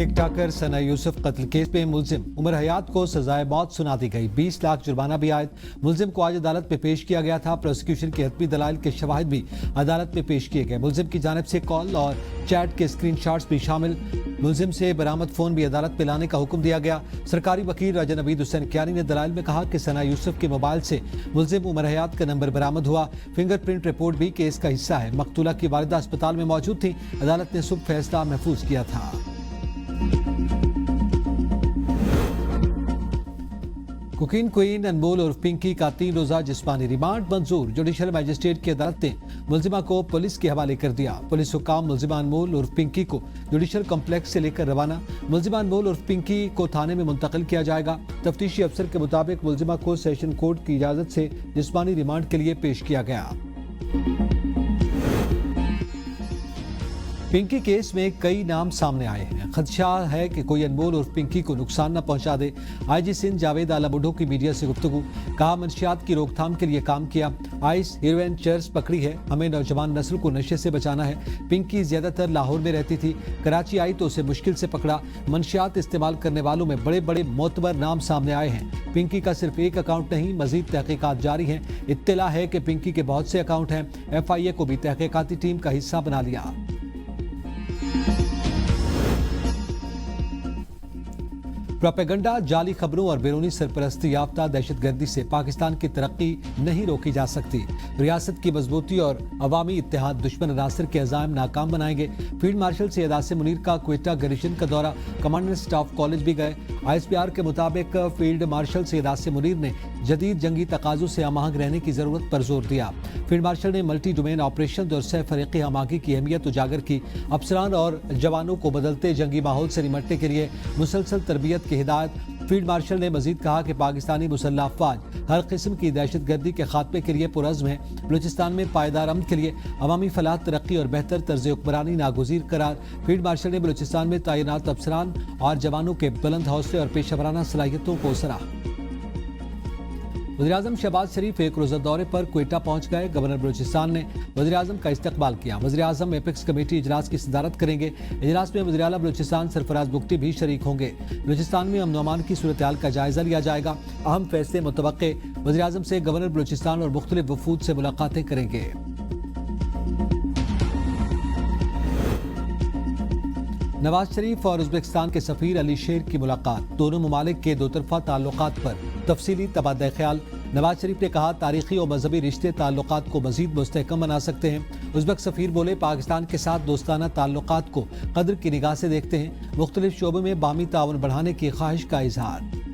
टिक टाकर सना यूसुफ कत्ल केस में मुलजिम उमर हयात को सजाए मौत सुना दी गई। 20 लाख जुर्माना भी आयद। मुलजिम को आज अदालत में पेश किया गया था। प्रोसिक्यूशन के हतमी दलाइल के शवाहिद भी अदालत में पेश किए गए। मुलजिम की जानिब से कॉल और चैट के स्क्रीनशॉट्स भी शामिल। मुलजिम से बरामद फोन भी अदालत में लाने का हुक्म दिया गया। सरकारी वकील राजा नवीद हुसैन कियानी ने दलाइल में कहा कि सना यूसुफ के मोबाइल से मुलजिम उमर हयात का नंबर बरामद हुआ। फिंगरप्रिंट रिपोर्ट भी केस का हिस्सा है। मकतूला की वालिदा अस्पताल में मौजूद थी। अदालत ने सुबह फैसला महफूज किया था। कुकीन क्वीन अनमोल उर्फ पिंकी का 3 रोजा जिस्मानी रिमांड मंजूर। जुडिशल मजिस्ट्रेट की अदालत ने मुलजिमा को पुलिस के हवाले कर दिया। पुलिस हुक्काम मुलजिमा अनमोल उर्फ पिंकी को जुडिशल कॉम्प्लेक्स से लेकर रवाना। मुलजिमा अनमोल उर्फ पिंकी को थाने में मुंतकिल किया जाएगा। तफ्तीशी अफसर के मुताबिक मुलजिमा को सेशन कोर्ट की इजाजत से जिस्मानी रिमांड के लिए पेश किया गया। पिंकी केस में कई नाम सामने आए हैं। खदशा है कि कोई अनमोल और पिंकी को नुकसान न पहुंचा दे। आईजी सिंध जावेद आला बुड्ढो की मीडिया से गुफ्तगू। कहा, मंशियात की रोकथाम के लिए काम किया। आइस हीरोइन चर्स पकड़ी है। हमें नौजवान नस्ल को नशे से बचाना है। पिंकी ज्यादातर लाहौर में रहती थी। कराची आई तो उसे मुश्किल से पकड़ा। मंशियात इस्तेमाल करने वालों में बड़े बड़े मोतबर नाम सामने आए हैं। पिंकी का सिर्फ एक अकाउंट नहीं, मजीद तहकीकात जारी हैं। इत्तला है कि पिंकी के बहुत से अकाउंट हैं। FIA को भी तहकीकाती टीम का हिस्सा बना लिया। प्रोपेगंडा, जाली खबरों और बैरूनी सरपरस्ती याफ्ता दहशतगर्दी से पाकिस्तान की तरक्की नहीं रोकी जा सकती। रियासत की मजबूती और अवामी इत्तेहाद दुश्मन अनासर के अज़ाइम नाकाम बनाएंगे। फील्ड मार्शल सैयद आसिम मुनीर का क्वेटा गैरिसन का दौरा। कमांडेंट स्टाफ कॉलेज भी गए। ISPR के मुताबिक फील्ड मार्शल सैयद आसिम मुनीर ने जदीद जंगी तकाजों से आमाहंग रहने की जरूरत पर जोर दिया। फील्ड मार्शल ने मल्टी डोमेन ऑपरेशन और सह फरीकी हमागी की अहमियत उजागर की। अफसरान और जवानों को बदलते जंगी माहौल से निमटने के लिए मुसलसल तरबियत की हिदायत। फील्ड मार्शल ने मजीद कहा कि पाकिस्तानी मुसल्लह अफवाज हर किस्म की दहशतगर्दी के खात्मे के लिए पुरज़्म है। बलूचिस्तान में पायदार अमन के लिए अवामी फलाह, तरक्की और बेहतर तर्ज हुक्मरानी नागुज़ीर करार। फील्ड मार्शल ने बलूचिस्तान में तैनात अफसरान और जवानों के बुलंद हौसले और पेशेवराना सलाहियतों को सराहा। वज़ीर-ए-आज़म शहबाज शरीफ एक रोज़ा दौरे पर क्वेटा पहुंच गए। गवर्नर बलूचिस्तान ने वज़ीर-ए-आज़म का इस्तकबाल किया। वज़ीर-ए-आज़म एपेक्स कमेटी इजलास की सदारत करेंगे। इजलास में वज़ीर आला बलूचिस्तान सरफराज बुगटी भी शरीक होंगे। बलूचिस्तान में अमन अमान की सूरत हाल का जायजा लिया जाएगा। अहम फैसले मुतवक्के। वज़ीर-ए-आज़म से गवर्नर बलूचिस्तान और मुख्तलिफ वफूद से मुलाकातें करेंगे। नवाज शरीफ और उज़्बेकिस्तान के सफ़ीर अली शेर की मुलाकात। दोनों ममालिक के दोतरफा ताल्लुकात पर तफसीली तबादला ख्याल। नवाज शरीफ ने कहा, तारीखी और मजहबी रिश्ते ताल्लुकात को मजीद मुस्तहकम बना सकते हैं। उज़्बेक सफ़ीर बोले, पाकिस्तान के साथ दोस्ताना ताल्लुकात को कदर की निगाह से देखते हैं। मुख्तलिफ शोबों में बामी ताउन बढ़ाने की ख्वाहिश का इजहार।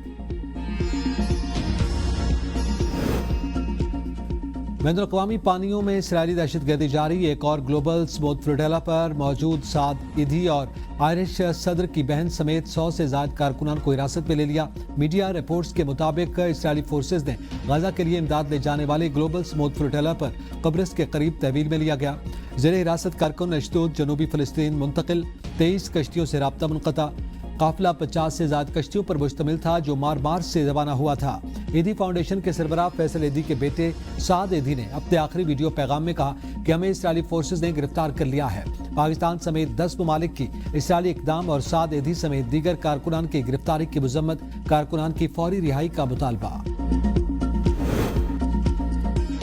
बैनुल-अक़वामी पानियों में इसराइली दहशतगर्दी जारी। एक और ग्लोबल स्मूथ फ्लोटिला पर मौजूद साद ईदी और आयरिश सदर की बहन समेत 100 से ज़ायद कारकुनान को हिरासत में ले लिया। मीडिया रिपोर्ट्स के मुताबिक इसराइली फोर्सेज ने गाजा के लिए इमदाद ले जाने वाले ग्लोबल स्मूथ फ्लोटिला पर कब्रिस के करीब तहवील में लिया गया। ज़ेरे हिरासत कारकुन अशदोद जनूबी फ़लस्तीन मुंतकिल। 23 कश्तियों से राब्ता मुनक़ता। काफिला 50 से ज़्यादा कश्तियों पर मुश्तमिल था जो मार्च से रवाना हुआ था। ईदी फाउंडेशन के सरबराह फैसल ईदी के बेटे साद ईदी ने अपने आखिरी वीडियो पैगाम में कहा कि हमें इसराइली फोर्सेज ने गिरफ्तार कर लिया है। पाकिस्तान समेत 10 ममालिक की इसराइली इक़दाम और साद ईदी समेत दीगर कारकुनान की गिरफ्तारी की मज़म्मत। कारकुनान की फौरी रिहाई का मुतालबा।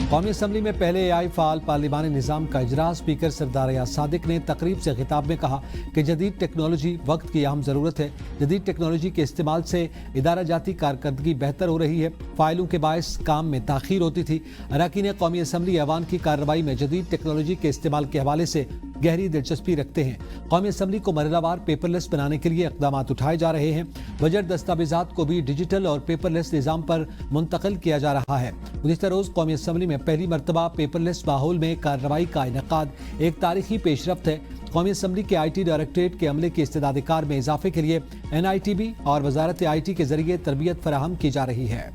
कौमी असम्बली में पहले AI फ़ाल पार्लिमानी निज़ाम का इजलास। स्पीकर सरदार अयाज सादिक ने तकरीब से खिताब में कहा कि जदीद टेक्नोलॉजी वक्त की अहम ज़रूरत है। जदीद टेक्नोलॉजी के इस्तेमाल से इदारा जाती कारकर्दगी बेहतर हो रही है। फ़ाइलों के बायस काम में ताख़ीर होती थी। अरकान कौमी असम्बली ऐवान की कार्रवाई में जदीद टेक्नोलॉजी के इस्तेमाल के हवाले से गहरी दिलचस्पी रखते हैं। कौमी असम्बली को मरहलावार पेपरलेस बनाने के लिए इक़दाम उठाए जा रहे हैं। बजट दस्तावेजात को भी डिजिटल और पेपरलेस निज़ाम पर मुंतकिल किया जा रहा है। गुज़िश्ता रोज़ कौमी असम्बली में पहली मरतबा पेपरलेस माहौल में कार्रवाई का इनेकाद एक तारीखी पेशरफ्त है। कौमी असम्बली के IT डायरेक्टरेट के अमले की इस्तेदादिकार में इजाफे के लिए NITB और वजारत IT के जरिए तरबियत फराहम की जा रही है।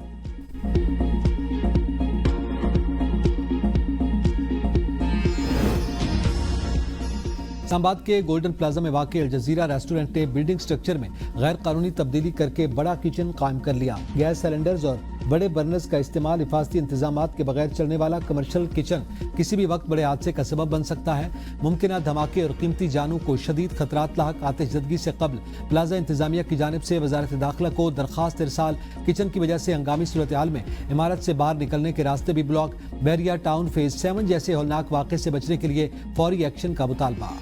इस्लामाबाद के गोल्डन प्लाजा में वाक़ अल जज़ीरा रेस्टोरेंट ने बिल्डिंग स्ट्रक्चर में गैर कानूनी तब्दीली करके बड़ा किचन कायम कर लिया। गैस सिलेंडर्स और بڑے برنرز کا استعمال حفاظتی انتظامات کے بغیر چلنے والا کمرشل کچن کسی بھی وقت بڑے حادثے کا سبب بن سکتا ہے۔ ممکنہ دھماکے اور قیمتی جانوں کو شدید خطرات لاحق آتش زدگی سے قبل پلازا انتظامیہ کی جانب سے وزارت داخلہ کو درخواست ارسال۔ کچن کی وجہ سے ہنگامی صورتحال میں عمارت سے باہر نکلنے کے راستے بھی بلاک۔ بیریا ٹاؤن فیز 7 جیسے ہولناک واقعے سے بچنے کے لیے فوری ایکشن کا مطالبہ۔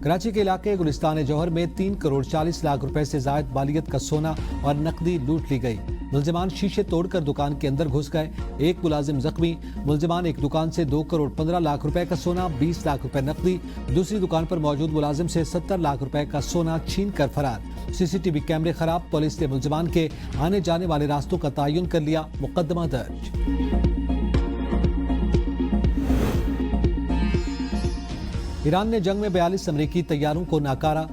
کراچی کے علاقے گلستان جوہر میں 3 کروڑ 40 لاکھ روپے سے زائد بالیت کا سونا اور نقدی لوٹ لی گئی۔ ملزمان شیشے توڑ کر دکان کے اندر گھس گئے، ایک ملازم زخمی۔ ملزمان ایک دکان سے 2 کروڑ 15 لاکھ روپے کا سونا، 20 لاکھ روپے نقدی، دوسری دکان پر موجود ملازم سے 70 لاکھ روپے کا سونا چھین کر فرار۔ سی سی ٹی وی کیمرے خراب، پولیس نے ملزمان کے آنے جانے والے راستوں کا تعین کر لیا، مقدمہ درج۔ ایران نے جنگ میں 42 امریکی طیاروں کو ناکارا،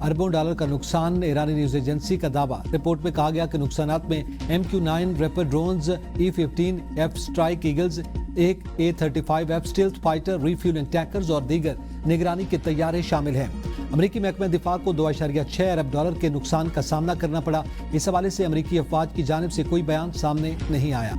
اربوں ڈالر کا نقصان، ایرانی نیوز ایجنسی کا دعویٰ۔ رپورٹ میں کہا گیا کہ نقصانات میں MQ-9 rapper drones, E-15F strike eagles, ایک A-35F اسٹیلتھ فائٹر، ری فیولنگ ٹینکرز اور دیگر نگرانی کے طیارے شامل ہیں۔ امریکی محکمہ دفاع کو 2.6 ارب ڈالر کے نقصان کا سامنا کرنا پڑا۔ اس حوالے سے امریکی افواج کی جانب سے کوئی بیان سامنے نہیں آیا۔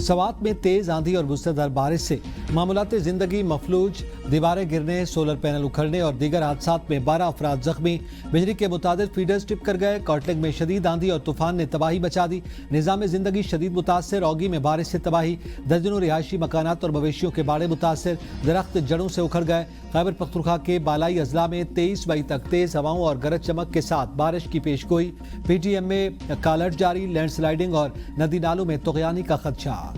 سوات میں تیز آندھی اور موسلادھار بارش سے معمولات زندگی مفلوج، دیواریں گرنے، سولر پینل اکھڑنے اور دیگر حادثات میں 12 افراد زخمی۔ بجلی کے متعدد فیڈرز ٹپ کر گئے۔ کارٹلنگ میں شدید آندھی اور طوفان نے تباہی مچا دی، نظام زندگی شدید متاثر۔ اوگی میں بارش سے تباہی، درجنوں رہائشی مکانات اور مویشیوں کے باڑے متاثر، درخت جڑوں سے اکھڑ گئے۔ خیبر پختونخوا کے بالائی اضلاع میں 23 مئی تک تیز ہواؤں اور گرج چمک کے ساتھ بارش کی پیشگوئی۔ PTM میں کالرٹ جاری، لینڈ سلائیڈنگ اور ندی نالوں میں طغیانی کا خدشہ۔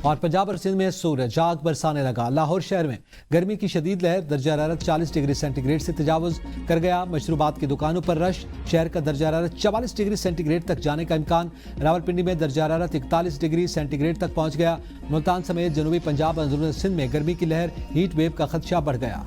اور پنجاب اور سندھ میں سورج آگ برسانے لگا۔ لاہور شہر میں گرمی کی شدید لہر، درجہ حرارت 40 ڈگری سینٹی گریڈ سے تجاوز کر گیا۔ مشروبات کی دکانوں پر رش، شہر کا درجہ حرارت 44 ڈگری سینٹی گریڈ تک جانے کا امکان۔ راولپنڈی میں درجہ حرارت 41 ڈگری سینٹی گریڈ تک پہنچ گیا۔ ملتان سمیت جنوبی پنجاب اور اندرون سندھ میں گرمی کی لہر، ہیٹ ویو کا خدشہ بڑھ گیا۔